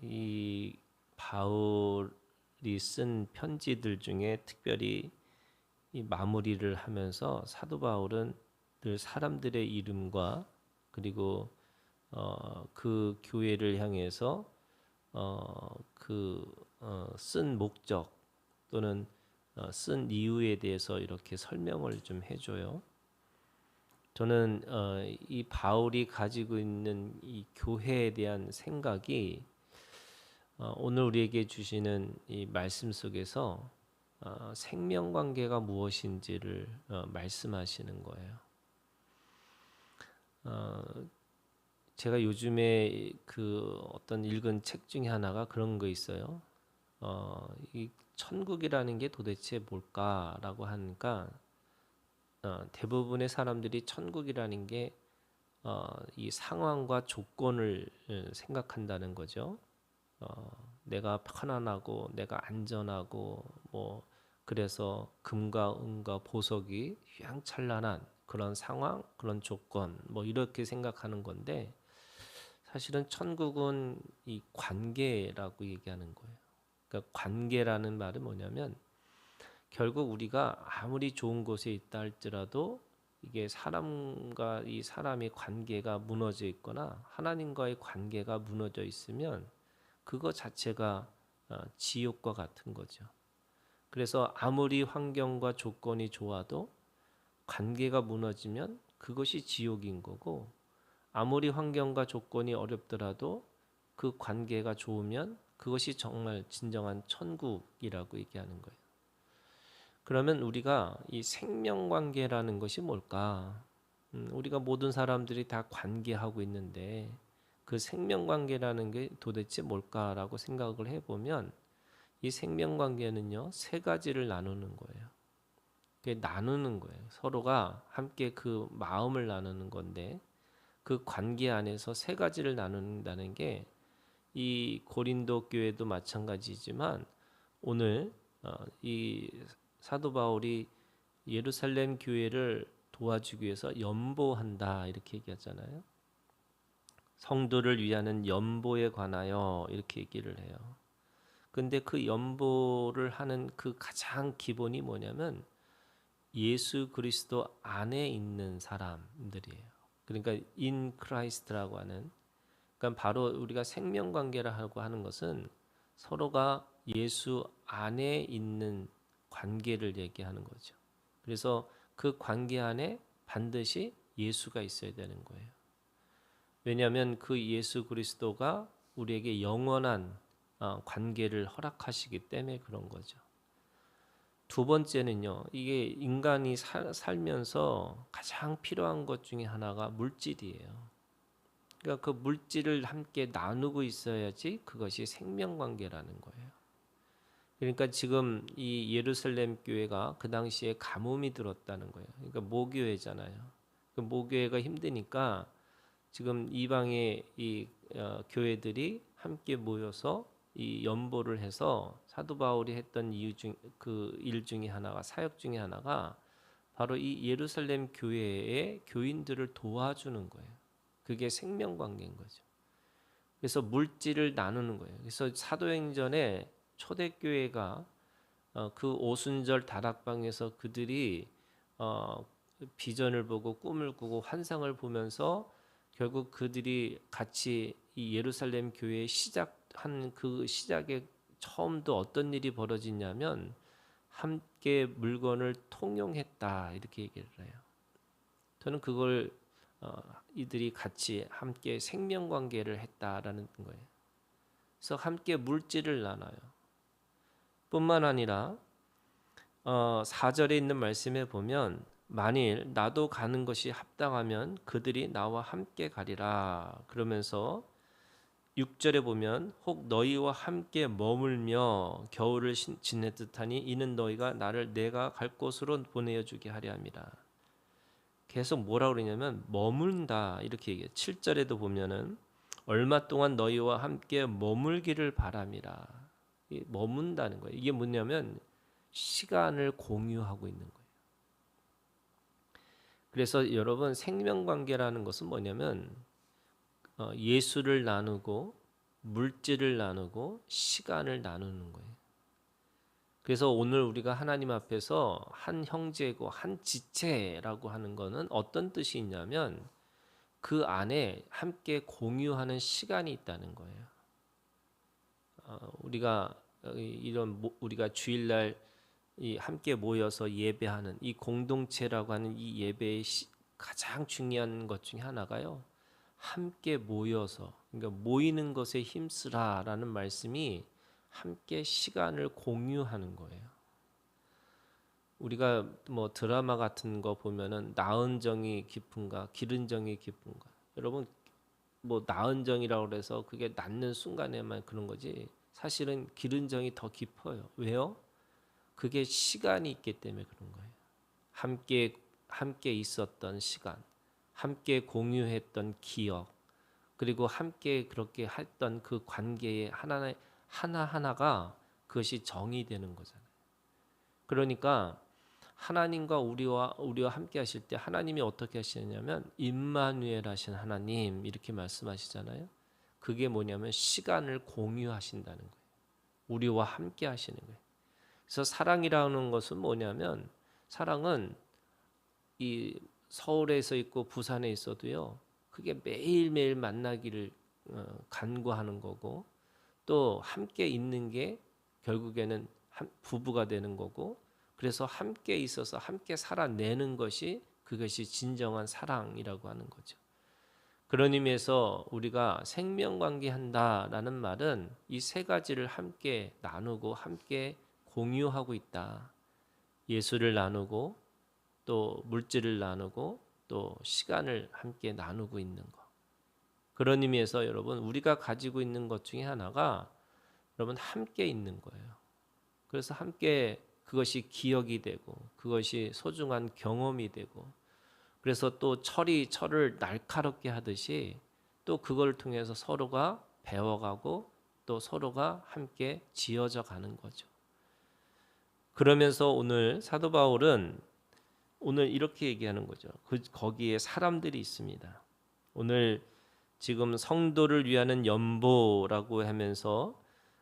이 바울이 쓴 편지들 중에 특별히 이 마무리를 하면서 사도 바울은 늘 사람들의 이름과 그리고 그 교회를 향해서 쓴 목적 또는 쓴 이유에 대해서 이렇게 설명을 좀 해줘요. 저는 이 바울이 가지고 있는 이 교회에 대한 생각이 오늘 우리에게 주시는 이 말씀 속에서 생명관계가 무엇인지를 말씀하시는 거예요. 어, 제가 요즘에 그 어떤 읽은 책 중에 하나가 그런 거 있어요. 이 천국이라는 게 도대체 뭘까라고 하니까 대부분의 사람들이 천국이라는 게 이 상황과 조건을 생각한다는 거죠. 내가 편안하고 내가 안전하고 뭐 그래서 금과 은과 보석이 휘황찬란한 그런 상황, 그런 조건 뭐 이렇게 생각하는 건데 사실은 천국은 이 관계라고 얘기하는 거예요. 그러니까 관계라는 말은 뭐냐면 결국 우리가 아무리 좋은 곳에 있다 할지라도 이게 사람과 이 사람의 관계가 무너져 있거나 하나님과의 관계가 무너져 있으면 그거 자체가 지옥과 같은 거죠. 그래서 아무리 환경과 조건이 좋아도 관계가 무너지면 그것이 지옥인 거고 아무리 환경과 조건이 어렵더라도 그 관계가 좋으면 그것이 정말 진정한 천국이라고 얘기하는 거예요. 그러면 우리가 이 생명관계라는 것이 뭘까? 우리가 모든 사람들이 다 관계하고 있는데 그 생명관계라는 게 도대체 뭘까라고 생각을 해보면 이 생명관계는요 세 가지를 나누는 거예요. 나누는 거예요. 서로가 함께 그 마음을 나누는 건데 그 관계 안에서 세 가지를 나눈다는 게 이 고린도 교회도 마찬가지지만 오늘 이 사도 바울이 예루살렘 교회를 도와주기 위해서 연보한다 이렇게 얘기하잖아요. 성도를 위하는 연보에 관하여 이렇게 얘기를 해요. 근데 그 연보를 하는 그 가장 기본이 뭐냐면 예수 그리스도 안에 있는 사람들이에요. 그러니까 in Christ라고 하는 그러니까 바로 우리가 생명관계라고 하는 것은 서로가 예수 안에 있는 관계를 얘기하는 거죠. 그래서 그 관계 안에 반드시 예수가 있어야 되는 거예요. 왜냐하면 그 예수 그리스도가 우리에게 영원한 관계를 허락하시기 때문에 그런 거죠. 두 번째는요, 이게 인간이 살면서 가장 필요한 것 중에 하나가 물질이에요. 그러니까 그 물질을 함께 나누고 있어야지 그것이 생명관계라는 거예요. 그러니까 지금 이 예루살렘 교회가 그 당시에 가뭄이 들었다는 거예요. 그러니까 모교회잖아요. 그 모교회가 힘드니까 지금 이방의 이 교회들이 함께 모여서 이 연보를 해서 사도 바울이 했던 이유 중 그 일 중에 하나가 사역 중에 하나가 바로 이 예루살렘 교회의 교인들을 도와주는 거예요. 그게 생명관계인 거죠. 그래서 물질을 나누는 거예요. 그래서 사도행전에 초대교회가 그 오순절 다락방에서 그들이 비전을 보고 꿈을 꾸고 환상을 보면서 결국 그들이 같이 이 예루살렘 교회의 시작한 그 시작에 처음도 어떤 일이 벌어지냐면 함께 물건을 통용했다 이렇게 얘기를 해요. 저는 그걸 이들이 같이 함께 생명관계를 했다라는 거예요. 그래서 함께 물질을 나눠요. 뿐만 아니라 4절에 있는 말씀에 보면 만일 나도 가는 것이 합당하면 그들이 나와 함께 가리라 그러면서 6절에 보면 혹 너희와 함께 머물며 겨울을 지낼 듯하니 이는 너희가 나를 내가 갈 곳으로 보내어 주게 하려 함이라. 계속 뭐라 그러냐면 머문다 이렇게 얘기해요. 7절에도 보면은 얼마 동안 너희와 함께 머물기를 바람이라. 머문다는 거예요. 이게 뭐냐면 시간을 공유하고 있는 거예요. 그래서 여러분 생명관계라는 것은 뭐냐면 예수를 나누고 물질을 나누고 시간을 나누는 거예요. 그래서 오늘 우리가 하나님 앞에서 한 형제고 한 지체라고 하는 거는 어떤 뜻이 있냐면 그 안에 함께 공유하는 시간이 있다는 거예요. 우리가 우리가 주일날 이 함께 모여서 예배하는 이 공동체라고 하는 이 예배의 가장 중요한 것 중에 하나가요. 함께 모여서 그러니까 모이는 것에 힘쓰라라는 말씀이 함께 시간을 공유하는 거예요. 우리가 뭐 드라마 같은 거 보면은 나은 정이 깊은가 기른 정이 깊은가 여러분 뭐 나은 정이라고 그래서 그게 낫는 순간에만 그런 거지 사실은 기른 정이 더 깊어요. 왜요? 그게 시간이 있기 때문에 그런 거예요. 함께 있었던 시간, 함께 공유했던 기억, 그리고 함께 그렇게 했던 그 관계의 하나하나가 그것이 정이 되는 거잖아요. 그러니까 하나님과 우리와 함께 하실 때 하나님이 어떻게 하시냐면 임마누엘 하신 하나님 이렇게 말씀하시잖아요. 그게 뭐냐면 시간을 공유하신다는 거예요. 우리와 함께 하시는 거예요. 그래서 사랑이라는 것은 뭐냐면 사랑은 이 서울에서 있고 부산에 있어도요. 그게 매일매일 만나기를 간구하는 거고 또 함께 있는 게 결국에는 부부가 되는 거고 그래서 함께 있어서 함께 살아내는 것이 그것이 진정한 사랑이라고 하는 거죠. 그런 의미에서 우리가 생명관계 한다라는 말은 이 세 가지를 함께 나누고 함께 공유하고 있다. 예수를 나누고 또 물질을 나누고 또 시간을 함께 나누고 있는 것. 그런 의미에서 여러분 우리가 가지고 있는 것 중에 하나가 여러분 함께 있는 거예요. 그래서 함께 그것이 기억이 되고 그것이 소중한 경험이 되고 그래서 또 철을 날카롭게 하듯이 또 그걸 통해서 서로가 배워가고 또 서로가 함께 지어져 가는 거죠. 그러면서 오늘 사도 바울은 오늘 이렇게 얘기하는 거죠. 거기에 사람들이 있습니다. 오늘 지금 성도를 위하는 연보라고 하면서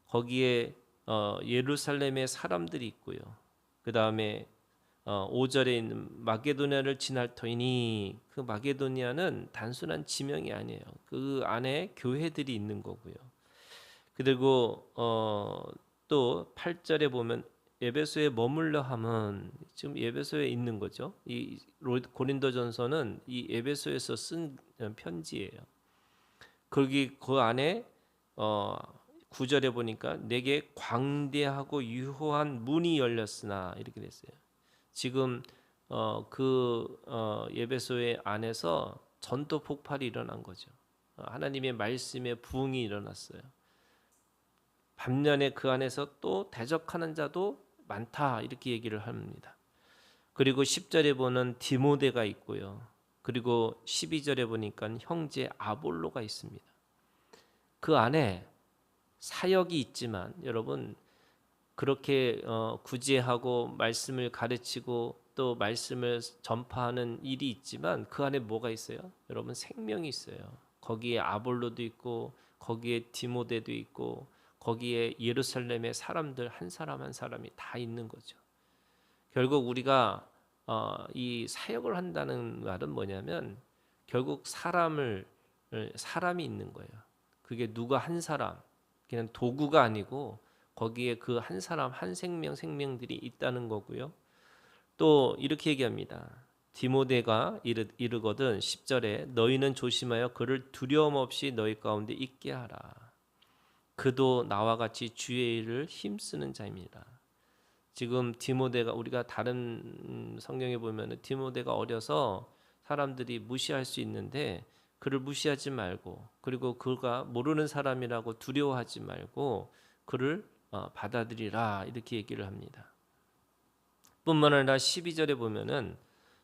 거기에 예루살렘의 사람들이 있고요. 그 다음에 5절에 있는 마게도냐를 지날 터이니 그 마게도냐는 단순한 지명이 아니에요. 그 안에 교회들이 있는 거고요. 그리고 또 8절에 보면 에베소에 머물러 함은 지금 에베소에 있는 거죠. 이 고린도전서는 이 에베소에서 쓴 편지예요. 거기 그 안에 9절에 보니까 내게 광대하고 유효한 문이 열렸으나 이렇게 됐어요. 지금 에베소의 안에서 전도 폭발이 일어난 거죠. 하나님의 말씀의 부흥이 일어났어요. 반면에 그 안에서 또 대적하는 자도 많다 이렇게 얘기를 합니다. 그리고 10절에 보는 디모데가 있고요. 그리고 12절에 보니까 형제 아볼로가 있습니다. 그 안에 사역이 있지만 여러분 그렇게 구제하고 말씀을 가르치고 또 말씀을 전파하는 일이 있지만 그 안에 뭐가 있어요? 여러분 생명이 있어요. 거기에 아볼로도 있고 거기에 디모데도 있고 거기에 예루살렘의 사람들 한 사람 한 사람이 다 있는 거죠. 결국 우리가 이 사역을 한다는 말은 뭐냐면 결국 사람이 있는 거예요. 그게 누가 한 사람 그냥 도구가 아니고 거기에 그 한 사람 한 생명들이 있다는 거고요. 또 이렇게 얘기합니다. 디모데가 이르거든 10절에 너희는 조심하여 그를 두려움 없이 너희 가운데 있게 하라. 그도 나와 같이 주의 일을 힘쓰는 자입니다. 지금 디모데가 우리가 다른 성경에 보면 디모데가 어려서 사람들이 무시할 수 있는데 그를 무시하지 말고 그리고 그가 모르는 사람이라고 두려워하지 말고 그를 받아들이라 이렇게 얘기를 합니다. 뿐만 아니라 12절에 보면은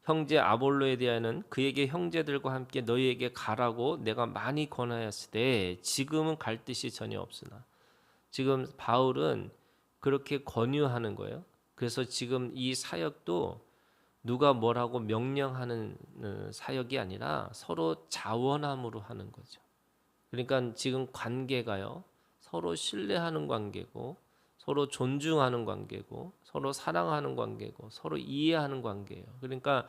형제 아볼로에 대하여는 그에게 형제들과 함께 너희에게 가라고 내가 많이 권하였으되 지금은 갈 뜻이 전혀 없으나 지금 바울은 그렇게 권유하는 거예요. 그래서 지금 이 사역도 누가 뭐라고 명령하는 사역이 아니라 서로 자원함으로 하는 거죠. 그러니까 지금 관계가요. 서로 신뢰하는 관계고 서로 존중하는 관계고 서로 사랑하는 관계고 서로 이해하는 관계예요. 그러니까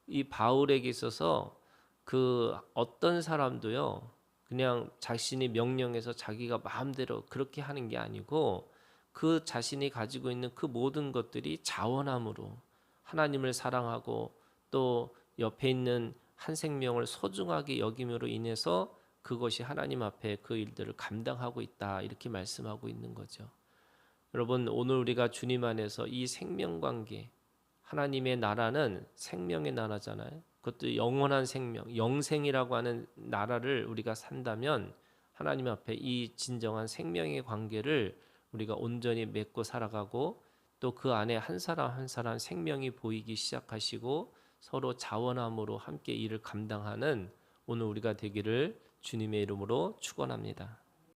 이 바울에게 있어서 그 어떤 사람도요. 그냥 자신이 명령해서 자기가 마음대로 그렇게 하는 게 아니고 그 자신이 가지고 있는 그 모든 것들이 자원함으로 하나님을 사랑하고 또 옆에 있는 한 생명을 소중하게 여김으로 인해서 그것이 하나님 앞에 그 일들을 감당하고 있다 이렇게 말씀하고 있는 거죠. 여러분 오늘 우리가 주님 안에서 이 생명관계 하나님의 나라는 생명의 나라잖아요. 그것도 영원한 생명, 영생이라고 하는 나라를 우리가 산다면 하나님 앞에 이 진정한 생명의 관계를 우리가 온전히 맺고 살아가고 또 그 안에 한 사람 한 사람 생명이 보이기 시작하시고 서로 자원함으로 함께 일을 감당하는 오늘 우리가 되기를 주님의 이름으로 축원합니다.